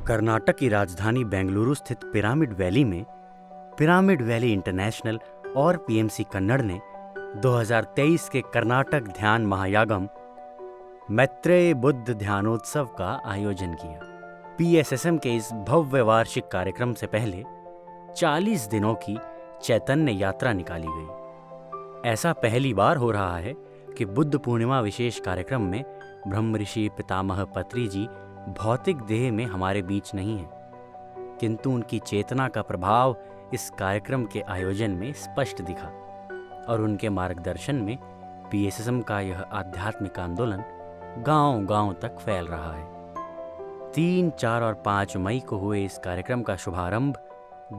कर्नाटक की राजधानी बेंगलुरु स्थित पिरामिड वैली में पिरामिड वैली इंटरनेशनल और पीएमसी कन्नड़ ने 2023 के कर्नाटक ध्यान महायागम मैत्रेय बुद्ध ध्यानोत्सव का आयोजन किया। पीएसएसएम के इस भव्य वार्षिक कार्यक्रम से पहले 40 दिनों की चैतन्य यात्रा निकाली गई। ऐसा पहली बार हो रहा है कि बुद्ध पूर्णिमा विशेष कार्यक्रम में ब्रह्म ऋषि पितामह पत्री जी भौतिक देह में हमारे बीच नहीं हैं, किंतु उनकी चेतना का प्रभाव इस कार्यक्रम के आयोजन में स्पष्ट दिखा और उनके मार्गदर्शन में पीएसएसएम का यह आध्यात्मिक आंदोलन गांव-गांव तक फैल रहा है। 3, 4 और 5 मई को हुए इस कार्यक्रम का शुभारंभ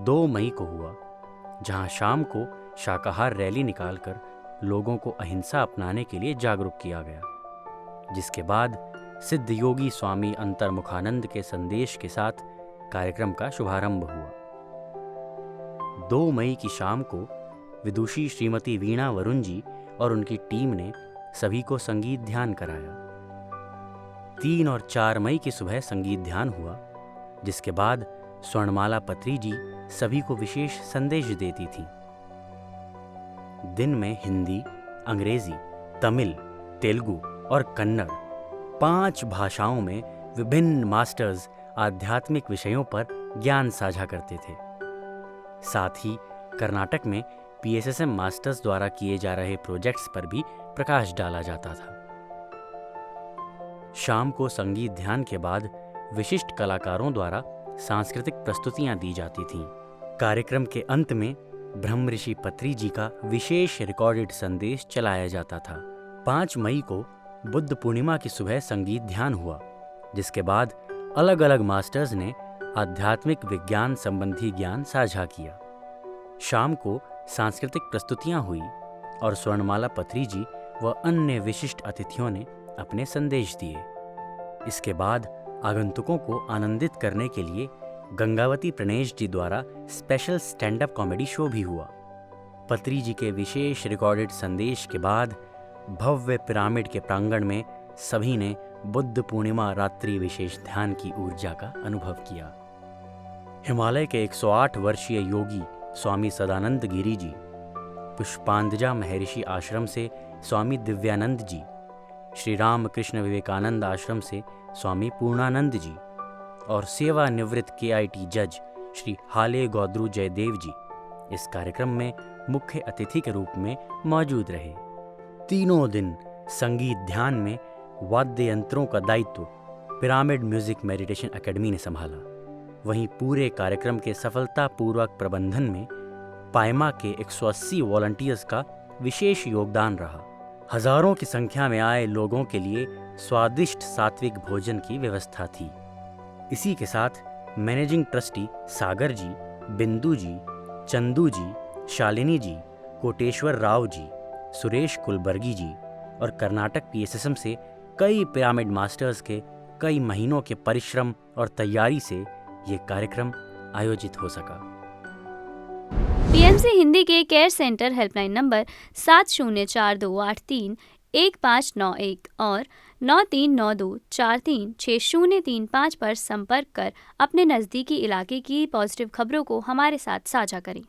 2 मई को हुआ, जहां शाम को शाकाहार रैली निकालकर लोगों को अहिंसा अपनाने के लिए जागरूक किया गया, जिसके बाद सिद्ध योगी स्वामी अंतर्मुखानंद के संदेश के साथ कार्यक्रम का शुभारंभ हुआ। 2 मई की शाम को विदुषी श्रीमती वीणा वरुण जी और उनकी टीम ने सभी को संगीत ध्यान कराया। 3 और 4 मई की सुबह संगीत ध्यान हुआ, जिसके बाद स्वर्णमाला पत्री जी सभी को विशेष संदेश देती थीं। दिन में हिंदी, अंग्रेजी, तमिल, तेलुगु और कन्नड़ 5 भाषाओं में विभिन्न मास्टर्स आध्यात्मिक विषयों पर ज्ञान साझा करते थे। साथ ही कर्नाटक में पीएसएसएम मास्टर्स द्वारा किए जा रहे प्रोजेक्ट्स पर भी प्रकाश डाला जाता था। शाम को संगीत ध्यान के बाद विशिष्ट कलाकारों द्वारा सांस्कृतिक प्रस्तुतियां दी जाती थीं। कार्यक्रम के अंत में ब्रह्म ऋषि पत्री जी का विशेष रिकॉर्डेड संदेश चलाया जाता था। 5 मई को बुद्ध पूर्णिमा की सुबह संगीत ध्यान हुआ, जिसके बाद अलग अलग मास्टर्स ने आध्यात्मिक विज्ञान संबंधी ज्ञान साझा किया। शाम को सांस्कृतिक प्रस्तुतियां हुई और स्वर्णमाला पत्री जी व अन्य विशिष्ट अतिथियों ने अपने संदेश दिए। इसके बाद आगंतुकों को आनंदित करने के लिए गंगावती प्रणेश जी द्वारा special stand up comedy show भी हुआ। पत्री जी के विशेष रिकॉर्डेड संदेश के बाद भव्य पिरामिड के प्रांगण में सभी ने बुद्ध पूर्णिमा रात्रि विशेष ध्यान की ऊर्जा का अनुभव किया। हिमालय के 108 वर्षीय योगी स्वामी सदानंद गिरी जी, पुष्पांजलि महर्षि आश्रम से स्वामी दिव्यानंद जी, श्री रामकृष्ण विवेकानंद आश्रम से स्वामी पूर्णानंद जी और सेवानिवृत्त केआईटी जज श्री हाले गौद्रू जयदेव जी इस कार्यक्रम में मुख्य अतिथि के रूप में मौजूद रहे। तीनों दिन संगीत ध्यान में वाद्य यंत्रों का दायित्व पिरामिड म्यूजिक मेडिटेशन एकेडमी ने संभाला। वहीं पूरे कार्यक्रम के सफलतापूर्वक प्रबंधन में पायमा के 180 वॉलंटियर्स का विशेष योगदान रहा। हजारों की संख्या में आए लोगों के लिए स्वादिष्ट सात्विक भोजन की व्यवस्था थी। इसी के साथ मैनेजिंग ट्रस्टी सागर जी, बिंदु जी, चंदू जी, शालिनी जी, कोटेश्वर राव जी, सुरेश कुलबर्गी जी और कर्नाटक पीएसएसएम से कई पिरामिड मास्टर्स के कई महीनों के परिश्रम और तैयारी से ये कार्यक्रम आयोजित हो सका। पीएमसी हिंदी के केयर सेंटर हेल्पलाइन नंबर 7042831591 और 9392436035 पर संपर्क कर अपने नज़दीकी इलाके की पॉजिटिव खबरों को हमारे साथ साझा करें।